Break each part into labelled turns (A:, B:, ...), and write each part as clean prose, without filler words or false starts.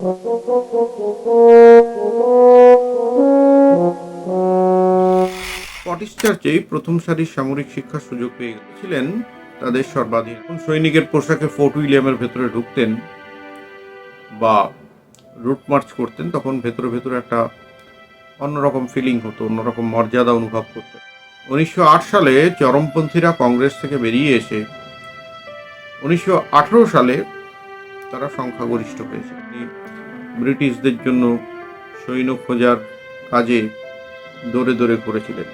A: Scottish চার্চে প্রথম সারির সামরিক শিক্ষার সুযোগ পেয়ে ছিলেন তাদের সর্বাধিক সৈনিকের পোশাকে ফোর্ট উইলিয়ামের ভেতরে ঢুকতেন বা রুট মার্চ করতেন, তখন ভেতরে ভেতরে একটা অন্যরকম ফিলিং হতো, অন্যরকম মর্যাদা অনুভব করতেন। 1908 সালে চরমপন্থীরা কংগ্রেস থেকে বেরিয়ে এসে 1918 সালে তারা সংখ্যাগরিষ্ঠ হয়েছে। ব্রিটিশদের জন্য সৈন্য খোঁজার কাজে দৌড়ে দৌড়ে করেছিলেন।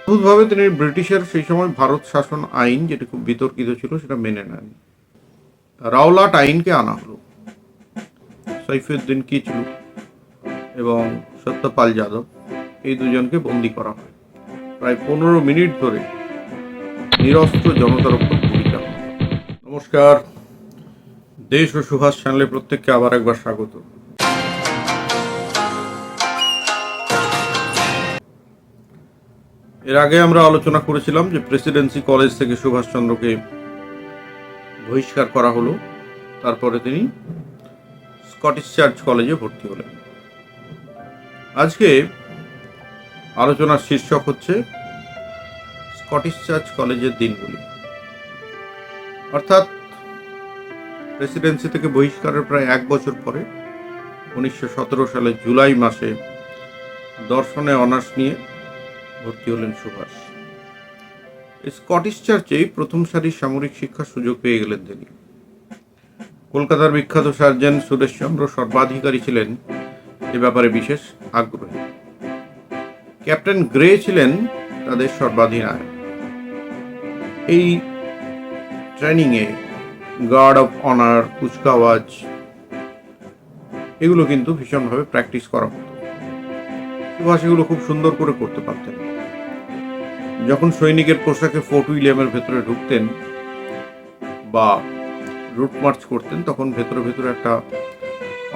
A: অদ্ভুতভাবে তিনি ব্রিটিশের সেই সময় ভারত শাসন আইন, যেটা খুব বিতর্কিত ছিল, সেটা মেনে নেন। রাওলাট আইনকে আনা হলো। সাইফুদ্দিন কিচলু এবং সত্যপাল যাদব, এই দুজনকে বন্দী করা হয়। প্রায় 15 মিনিট ধরে নিরস্ত্র জনতার উপর গুলি চালানো। নমস্কার, দেশ ও সুভাষ চ্যানেলে প্রত্যেককে আবার একবার স্বাগত। এর আগে আমরা আলোচনা করেছিলাম যে প্রেসিডেন্সি কলেজ থেকে সুভাষচন্দ্রকে বহিষ্কার করা হলো, তারপরে তিনি স্কটিশ চার্চ কলেজে ভর্তি হলেন। আজকে আলোচনার শীর্ষক হচ্ছে স্কটিশ চার্চ কলেজের দিনগুলি। অর্থাৎ প্রেসিডেন্সি থেকে বহিষ্কারের প্রায় 1 বছর পরে 1917 সালের জুলাই মাসে দর্শনে অনার্স নিয়ে ভর্তি হলেন সুভাষ। স্কটিশ চার্চেই প্রথম সারির সামরিক শিক্ষার সুযোগ পেয়ে গেলেন তিনি। কলকাতার বিখ্যাত সার্জেন্ট সুরেশচন্দ্র সর্বাধিকারী ছিলেন এ ব্যাপারে বিশেষ আগ্রহী। ক্যাপ্টেন গ্রে ছিলেন তাদের সর্বাধিনায়ক। এই ট্রেনিংয়ে গার্ড অফ অনার, কুচকাওয়াজ, এগুলো কিন্তু ভীষণভাবে প্র্যাকটিস করা হতো। সুভাষ এগুলো খুব সুন্দর করে করতে পারতেন। যখন সৈনিকের পোশাকে ফোর্ট উইলিয়ামের ভেতরে ঢুকতেন বা রুট মার্চ করতেন, তখন ভেতরে ভেতরে একটা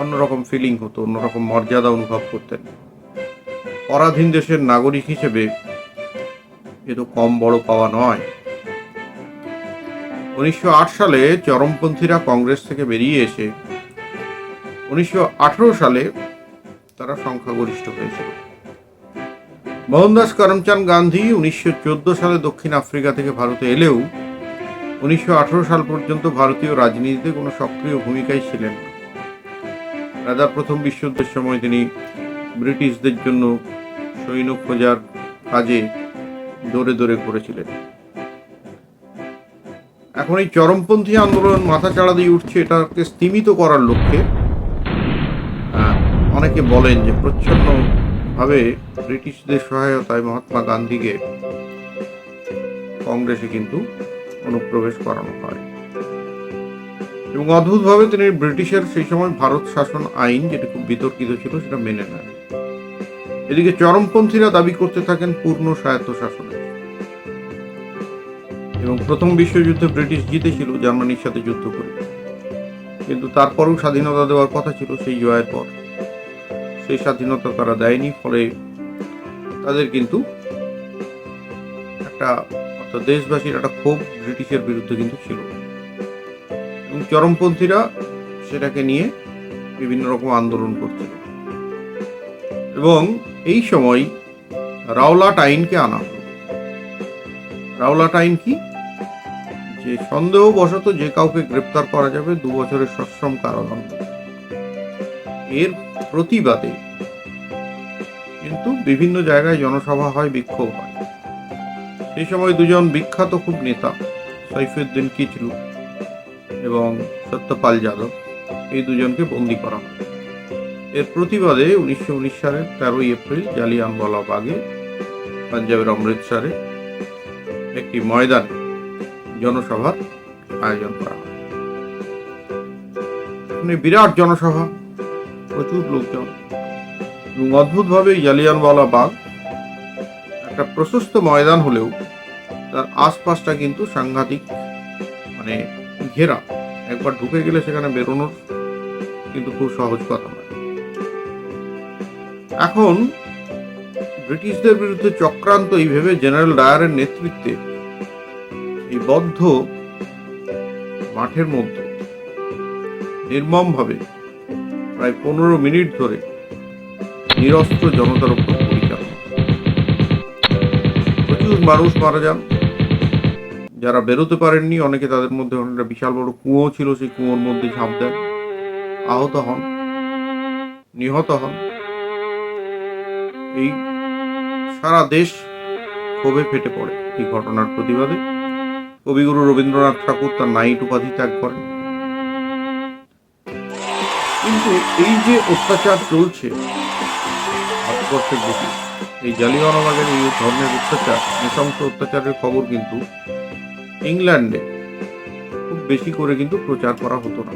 A: অন্যরকম ফিলিং হতো, অন্যরকম মর্যাদা অনুভব করতেন। পরাধীন দেশের নাগরিক হিসেবে এ তো কম বড় পাওয়া নয়। 1908 সালে চরমপন্থীরা কংগ্রেস থেকে বেরিয়ে এসে 1918 সালে তারা সংখ্যাগরিষ্ঠ হয়েছিল। মোহনদাস করমচাঁদ গান্ধী 1914 সালে দক্ষিণ আফ্রিকা থেকে ভারতে এলেও 1918 সাল পর্যন্ত ভারতীয় রাজনীতিতে কোনো সক্রিয় ভূমিকায় ছিলেন না। রাজা প্রথম বিশ্বযুদ্ধের সময় তিনি ব্রিটিশদের জন্য সৈন্য খোঁজার কাজে দৌড়ে দৌড়ে করেছিলেন। এখন এই চরমপন্থী আন্দোলন মাথা চাড়া দিয়ে উঠছে, এটাকে স্তীমিত করার লক্ষ্যে অনেকে বলেন যে প্রচ্ছন্নভাবে ব্রিটিশদের সহায়তায় মহাত্মা গান্ধীকে কংগ্রেসে কিন্তু অনুপ্রবেশ করানো হয় এবং অদ্ভুতভাবে তিনি ব্রিটিশের সেই সময় ভারত শাসন আইন, যেটা খুব বিতর্কিত ছিল, সেটা মেনে নেন। এদিকে চরমপন্থীরা দাবি করতে থাকেন পূর্ণ স্বায়ত্তশাসনের এবং প্রথম বিশ্বযুদ্ধে ব্রিটিশ জিতেছিল জার্মানির সাথে যুদ্ধ করে, কিন্তু তারপরেও স্বাধীনতা দেওয়ার কথা ছিল সেই জয়ের পর। সেই স্বাধীনতা তারা দেয়নি, ফলে তাদের কিন্তু একটা অর্থাৎ দেশবাসীর একটা ক্ষোভ ব্রিটিশের বিরুদ্ধে কিন্তু ছিল এবং চরমপন্থীরা সেটাকে নিয়ে বিভিন্ন রকম আন্দোলন করছিল এবং এই সময় রাওলাট আইনকে আনা হলো। রাওলাট আইন কি? যে সন্দেহবশত যে কাউকে গ্রেপ্তার করা যাবে 2 বছরের সশ্রম কারাদণ্ড। এর প্রতিবাদে কিন্তু বিভিন্ন জায়গায় জনসভা হয়, বিক্ষোভ হয়। সেই সময় দুজন বিখ্যাত খুব নেতা, সাইফুদ্দিন কিচলু এবং সত্যপাল যাদব, এই দুজনকে বন্দী করা হয়। এর প্রতিবাদে 1919 সালের 13 এপ্রিল জালিয়ানওয়ালাবাগে, পাঞ্জাবের অমৃতসরে একটি ময়দানে জনসভার আয়োজন করা হয়। বিরাট জনসভা, প্রচুর লোকজন এবং অদ্ভুতভাবে জালিয়ানওয়ালাবাগ একটা প্রশস্ত ময়দান হলেও তার আশপাশটা কিন্তু সাংঘাতিক, ঘেরা। একবার ঢুকে গেলে সেখানে বেরোনোর কিন্তু খুব সহজ কথা নয়। এখন ব্রিটিশদের বিরুদ্ধে চক্রান্ত এই ভেবে জেনারেল ডায়ারের নেতৃত্বে এই বদ্ধ মাঠের মধ্যে নির্মমভাবে প্রায় 15 মিনিট ধরে নিরস্ত্র জনতার উপর গুলি চালানো। প্রচুর মানুষ মারা যান। যারা বেরোতে পারেননি, অনেকে তাদের মধ্যে অনেকটা বিশাল বড় কুয়ো ছিল, সেই কুয়োর মধ্যে ঝাঁপ দেন, আহত হন, নিহত হন। এই সারা দেশ ক্ষোভে ফেটে পড়ে এই ঘটনার প্রতিবাদে। কবিগুরু রবীন্দ্রনাথ ঠাকুর তার নাইট উপাধি ত্যাগ করেন। কিন্তু এই যে অত্যাচার চলছে ভারতবর্ষের বুকে, এই জালিয়ানওয়ালাবাগের এই ধরনের অত্যাচার, নৃশংস অত্যাচারের খবর কিন্তু ইংল্যান্ডে খুব বেশি করে কিন্তু প্রচার করা হতো না।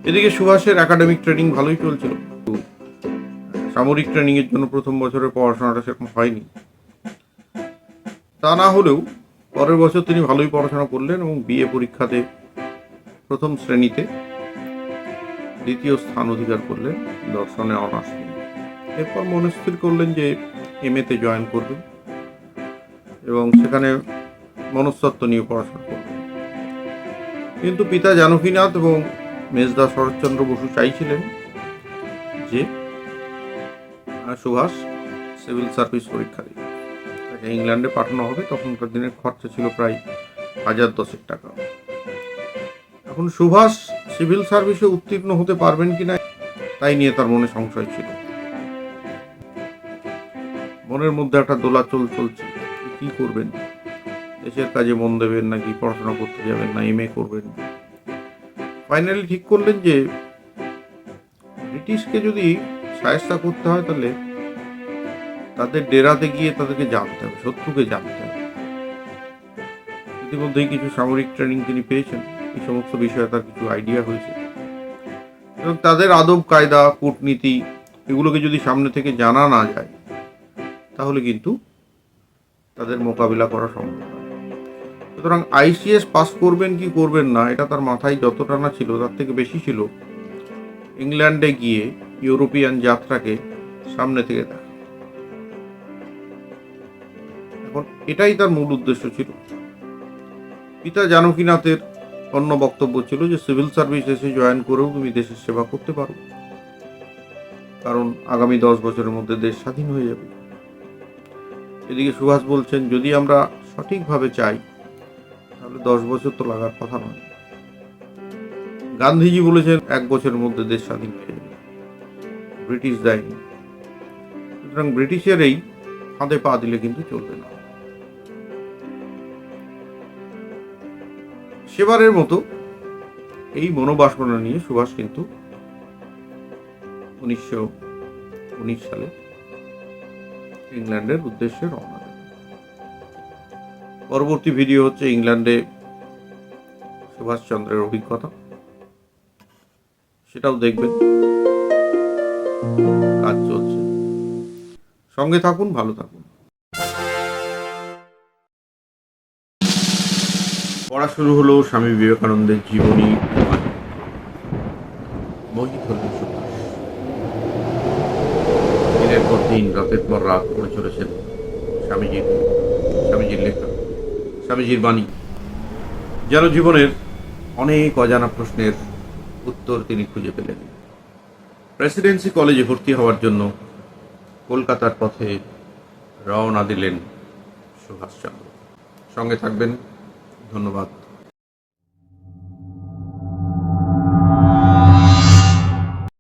A: এদিকে সুভাষের একাডেমিক ট্রেনিং ভালোই চলছিল। সামরিক ট্রেনিং এর জন্য প্রথম বছরের পড়াশোনাটা সেরকম হয়নি। তা না হলেও পরের বছর তিনি ভালোই পড়াশোনা করলেন এবং বিএ পরীক্ষাতে প্রথম শ্রেণীতে দ্বিতীয় স্থান অধিকার করলেন দর্শনে অনার্স নিয়ে। এরপর মনস্থির করলেন যে এমএতে জয়েন করবেন এবং সেখানে মনস্তত্ত্ব নিয়ে পড়াশোনা করবেন। কিন্তু পিতা জানকীনাথ এবং মেজদা শরৎচন্দ্র বসু চাইছিলেন যে সুভাষ সিভিল সার্ভিস পরীক্ষা দিয়ে তাকে ইংল্যান্ডে পাঠানো হবে। তখনকার দিনের খরচা ছিল প্রায় 1010 টাকা। এখন সুভাষ সিভিল সার্ভিসে উত্তীর্ণ হতে পারবেন কিনা তাই নিয়ে তার মনে সংশয় ছিল। মনের মধ্যে একটা দোলাচল চলছে, কি করবেন, দেশের কাজে মন দেবেন নাকি পড়াশোনা করতে যাবেন না এমএ করবেন। ফাইনালি ঠিক করলেন যে ব্রিটিশকে যদি সাহায্য করতে হয় তাহলে তাদের ডেরাতে গিয়ে তাদেরকে জানতে হবে, শত্রুকে জানতে হবে। ইতিমধ্যেই কিছু সামরিক ট্রেনিং তিনি পেয়েছেন, এই সমস্ত বিষয়ে তার কিছু আইডিয়া হয়েছে এবং তাদের আদব কায়দা, কূটনীতি এগুলোকে যদি সামনে থেকে জানা না যায় তাহলে কিন্তু তাদের মোকাবিলা করা সম্ভব নয়। সুতরাং আইসিএস পাস করবেন কি করবেন না এটা তার মাথায় যতটা না ছিল তার থেকে বেশি ছিল ইংল্যান্ডে গিয়ে ইউরোপিয়ান যাত্রাকে সামনে থেকে দেখা। এখন এটাই তার মূল উদ্দেশ্য ছিল। পিতা জানকীনাথের অন্য বক্তব্য ছিল যে সিভিল সার্ভিস এসে জয়েন করেও তুমি দেশের সেবা করতে পারো, কারণ আগামী 10 বছরের মধ্যে দেশ স্বাধীন হয়ে যাবে। এদিকে সুভাষ বলছেন যদি আমরা সঠিকভাবে চাই তাহলে 10 বছর তো লাগার কথা নয়। গান্ধীজি বলেছেন 1 বছরের মধ্যে দেশ স্বাধীন হয়ে যাবে, ব্রিটিশ দেয়নি। সুতরাং ব্রিটিশের এই ফাঁদে পা দিলে কিন্তু চলবে না। সেবারের মতো এই মনোবাসনা নিয়ে সুভাষ কিন্তু 1919 সালে ইংল্যান্ডের উদ্দেশ্যে রওনা দেন। পরবর্তী ভিডিও হচ্ছে ইংল্যান্ডে সুভাষচন্দ্রের অভিজ্ঞতা, সেটাও দেখবেন। কাজ চলছে, সঙ্গে থাকুন, ভালো থাকুন। পড়া শুরু হলো স্বামী বিবেকানন্দের জীবনী। মোহিত হলেন সুভাষ। দিনের পর দিন, রাতের পর রাত পড়ে চলেছেন স্বামীজির লেখা, স্বামীজির বাণী। যেন জীবনের অনেক অজানা প্রশ্নের উত্তর তিনি খুঁজে পেলেন। প্রেসিডেন্সি কলেজে ভর্তি হওয়ার জন্য কলকাতার পথে রওনা দিলেন সুভাষচন্দ্র। সঙ্গে থাকবেন। ধন্যবাদ।